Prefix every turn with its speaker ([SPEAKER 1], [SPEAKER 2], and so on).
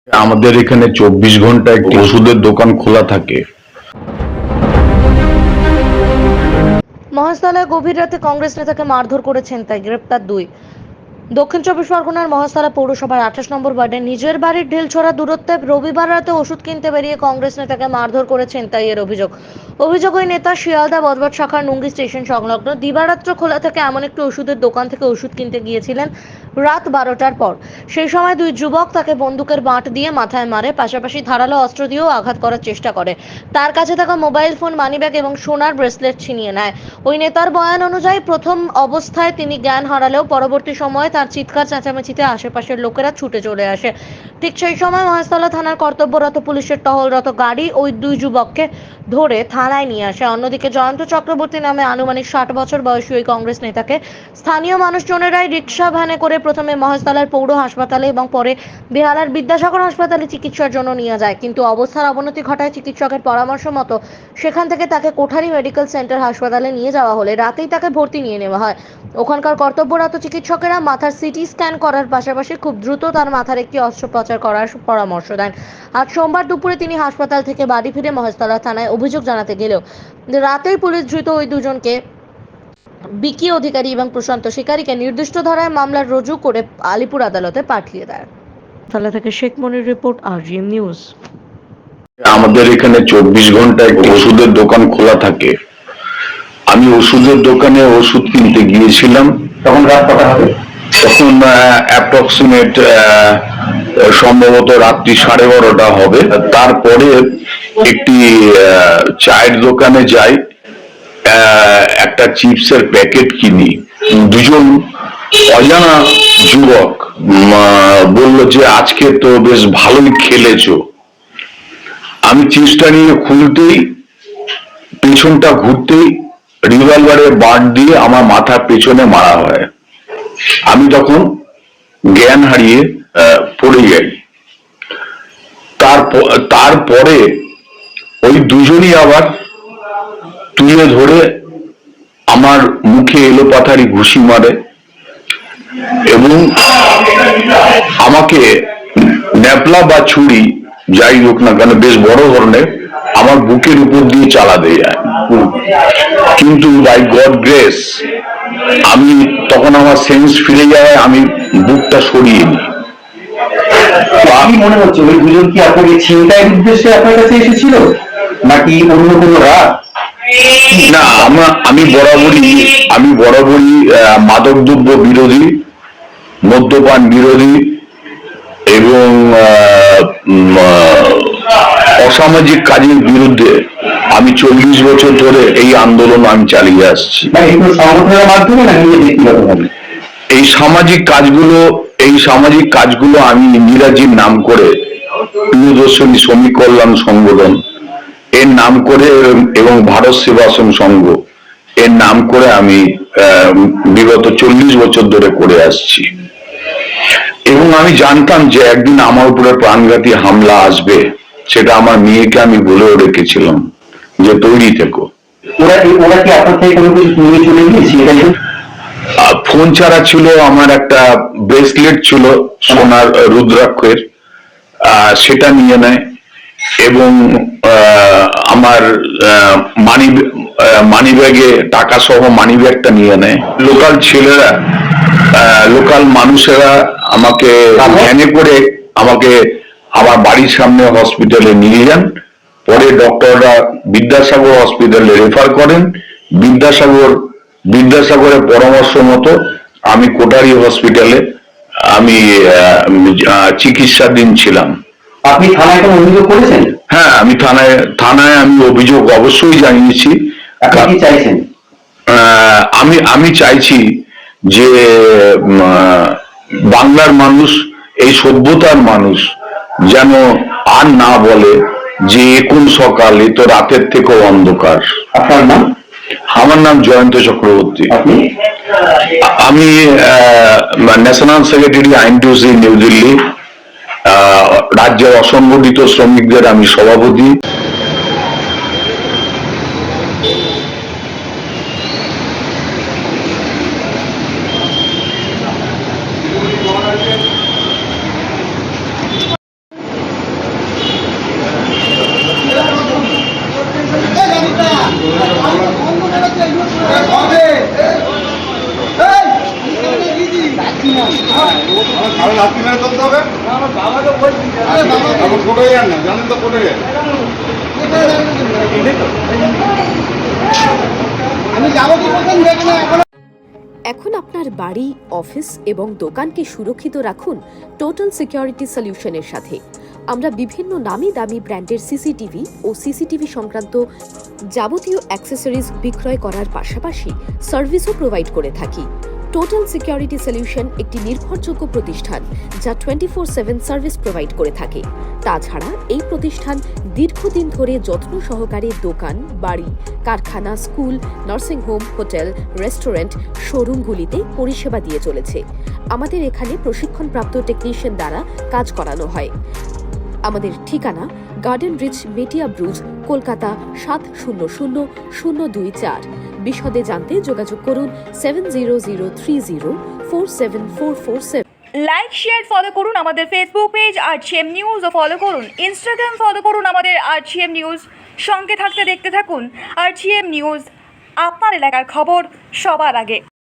[SPEAKER 1] আমাদের এখানে 24 ঘন্টা একটি ওষুধের দোকান খোলা থাকে।
[SPEAKER 2] মহেশতলায় গভীর রাতে কংগ্রেস নেতাকে মারধর করেছেন তাই গ্রেপ্তার 2। দক্ষিণ চব্বিশ পরগনার মহেশতলা পৌরসভার 28 নম্বর ওয়ার্ডে নিজের বাড়ির ঢিলছড়া দূরত্বে রবিবার রাতে ওষুধ কিনতে বেরিয়ে কংগ্রেস নেতাকে মারধর করেছেন তাই এর অভিযোগ। ওই নেতা শিয়ালদা বদবট শাখার নুঙ্গি স্টেশন সংলগ্ন দিবারাত্র খোলা থেকে এমন একটি ওষুধের দোকান থেকে ওষুধ কিনতে গিয়েছিলেন রাত 12টার পর। সেই সময় দুই যুবক তাকে বন্দুকের বাঁট দিয়ে মাথায় মারে, পাশাপাশি ধারালো অস্ত্র দিয়েও আঘাত করার চেষ্টা করে। তার কাছে থাকা মোবাইল ফোন, মানিব্যাগ এবং সোনার ব্রেসলেট ছিনিয়ে নেয়। ওই নেতার বয়ান অনুযায়ী প্রথম অবস্থায় তিনি জ্ঞান হারালেও পরবর্তী সময়ে তার চিৎকার চেঁচামেচিতে আশেপাশের লোকেরা ছুটে চলে আসে। ঠিক সেই সময় মহেশতলা থানার কর্তব্যরত পুলিশের টহলরত গাড়ি ওই দুই যুবককে ধরে থানায় নিয়ে আসে। অন্যদিকে জয়ন্ত চক্রবর্তী নামে আনুমানিক 60 বছর বয়সী ওই কংগ্রেস নেতাকে স্থানীয় মানুষজনেরাই রিক্সা ভ্যানে করে প্রথমে মহেশতলার পৌর হাসপাতালে এবং পরে বেহালার বিদ্যাসাগর হাসপাতালে চিকিৎসার জন্য নিয়ে যায়, কিন্তু অবস্থার অবনতি ঘটায় চিকিৎসকের পরামর্শ মতো সেখান থেকে তাকে কোঠারি মেডিকেল সেন্টার হাসপাতালে নিয়ে যাওয়া হলে রাতেই তাকে ভর্তি নিয়ে নেওয়া হয়। ওখানকার কর্তব্যরত চিকিৎসকেরা মাথার সিটি স্ক্যান করার পাশাপাশি খুব দ্রুত তার মাথার একটি অস্ত্রোপচার করার পরামর্শ দেন। আজ সোমবার দুপুরে তিনি হাসপাতাল থেকে বাড়ি ফিরে মহেশতলা থানায় অভিযোগ জানাতে গেলেও রাতেই পুলিশ দ্রুত ওই দুজনকে বিকি অধিকারী এবং প্রশান্ত শিকারীকে নির্দিষ্ট ধারায় মামলা রুজু করে আলিপুর আদালতে পাঠিয়ে দেয়। থানা থেকে শেখ মনির রিপোর্ট, RGM নিউজ।
[SPEAKER 1] আমাদের এখানে 24 ঘন্টা একটি ওষুধের দোকান খোলা থাকে। আমি ওষুধের দোকানে ওষুধ কিনতে গিয়েছিলাম।
[SPEAKER 3] তখন রাত কটা হবে?
[SPEAKER 1] তখন অ্যাপ্রক্সিমেট সম্ভবত রাত্রি 12:30 হবে। তারপরে একটি চায়ের দোকানে যাই, একটা চিপসের প্যাকেট কিনি। দুজন অজানা যুবক বলল যে আজকে তো বেশ ভালোই খেলেছো। আমি চিপসটা নিয়ে খুলতেই, পেছনটা ঘুরতেই রিভলভারের বাট দিয়ে আমার মাথার পেছনে মারা হয়। আমি তখন জ্ঞান হারিয়ে পড়ে যাই। তারপরে ওই দুজনই আবার তুলে ধরে আমার মুখে এলোপাথারি ঘুষি মারে এবং আমাকে ন্যাপলা বা ছুরি যাই হোক না কেন বেশ বড় ধরনের আমার বুকের উপর দিয়ে চালা দিয়ে যায়। কিন্তু বাই গড গ্রেস আমি তখন আমার সেন্স ফিরে যাওয়ায় আমি বুকটা সরিয়ে নিই।
[SPEAKER 3] কি মনে হচ্ছে ওই দুজন কি আপনাকে ছিনতাইয়ের উদ্দেশ্যে আপনার কাছে এসেছিল নাকি অন্য কোনো রাত?
[SPEAKER 1] না, আমি বরাবরই মাদকদ্রব্য বিরোধী, মদ্যপান বিরোধী এবং অসামাজিক কাজের বিরুদ্ধে আমি 40 বছর ধরে এই আন্দোলন আমি চালিয়ে আসছি।
[SPEAKER 3] সংগঠনের মাধ্যমে না নিজে ব্যক্তিগতভাবে?
[SPEAKER 1] এই সামাজিক কাজগুলো আমি ইন্দিরাজির নাম করে, প্রিয়দর্শনী শ্রমিক কল্যাণ সংগঠন এর নাম করে এবং ভারত সেবাশ্রম সংঘ এর নাম করে আমি বিগত 40 বছর ধরে করে আসছি। এবং আমি জানতাম যে একদিন আমার উপরে প্রাণঘাতী হামলা আসবে, সেটা আমার মেয়েকে আমি বলেও রেখেছিলাম যে তৈরি থেকো।
[SPEAKER 3] ওরা কি আপনার থেকে কোনো কিছু নিয়ে চলে গিয়েছে?
[SPEAKER 1] ফোন ছাড়া ছিল আমার একটা ব্রেসলেট ছিল সোনার রুদ্রাক্ষের, সেটা নিয়ে নেয় এবং আমার মানি ব্যাগে টাকা সহ মানি ব্যাগটা নিয়ে নেয়। লোকাল ছেলেরা, লোকাল মানুষেরা আমাকে ভ্যানে করে আমাকে আমার বাড়ির সামনে হসপিটালে নিয়ে যান। পরে ডক্টররা বিদ্যাসাগর হসপিটালে রেফার করেন। বিদ্যাসাগরের পরামর্শ মতো আমি কোটারি হসপিটালে আমি চিকিৎসাধীন ছিলাম।
[SPEAKER 3] আপনি থানায় কোনো অভিযোগ করেছেন?
[SPEAKER 1] হ্যাঁ, আমি থানায় আমি অভিযোগ অবশ্যই জানিয়েছি।
[SPEAKER 3] আপনি কি চাইছেন?
[SPEAKER 1] আমি চাইছি যে বাংলার মানুষ, এই সভ্যতার মানুষ যেন আর না বলে যে কোন সকাল এ তো রাতের থেকেও অন্ধকার।
[SPEAKER 3] আপনার নাম?
[SPEAKER 1] আমার নাম জয়ন্ত চক্রবর্তী। আমি ন্যাশনাল সেক্রেটারি আইনটিউসি নিউ দিল্লি, রাজ্যের অসংগঠিত শ্রমিকদের আমি সভাপতি।
[SPEAKER 4] এখন কোটে যান না, জানেন তো কোটে যান। আমি যাবো কি বলছেন দেখলে এখন।
[SPEAKER 5] এখন আপনার বাড়ি, অফিস এবং দোকানকে সুরক্ষিত রাখুন টোটাল সিকিউরিটি সলিউশনের সাথে। আমরা বিভিন্ন নামি দামি ব্র্যান্ডের সিসিটিভি ও সিসিটিভি সংক্রান্ত যাবতীয় অ্যাক্সেসরিজ বিক্রয় করার পাশাপাশি সার্ভিসও প্রোভাইড করে থাকি। টোটাল সিকিউরিটি সলিউশন একটি নির্ভরযোগ্য প্রতিষ্ঠান যা 24/7 সার্ভিস প্রোভাইড করে থাকে। তাছাড়া এই প্রতিষ্ঠান দীর্ঘদিন ধরে যত্ন সহকারে দোকান, বাড়ি, কারখানা, স্কুল, নার্সিংহোম, হোটেল, রেস্টুরেন্ট, শোরুমগুলিতে পরিষেবা দিয়ে চলেছে। আমাদের এখানে প্রশিক্ষণপ্রাপ্ত টেকনিশিয়ান দ্বারা কাজ করানো হয়। আমাদের ঠিকানা গার্ডেন রিচ, মেটিয়া ব্রুজ, কলকাতা 700024। বিশদে জানতে যোগাযোগ করুন 7003047447।
[SPEAKER 6] লাইক শেয়ার ফলো করুন আমাদের ফেসবুক পেজ আরটিএম নিউজ ও ফলো করুন ইনস্টাগ্রাম ফলো করুন আমাদের আরটিএম নিউজ। সঙ্গে থাকতে দেখতে থাকুন আরটিএম নিউজ, আপনার এলাকার খবর সবার আগে।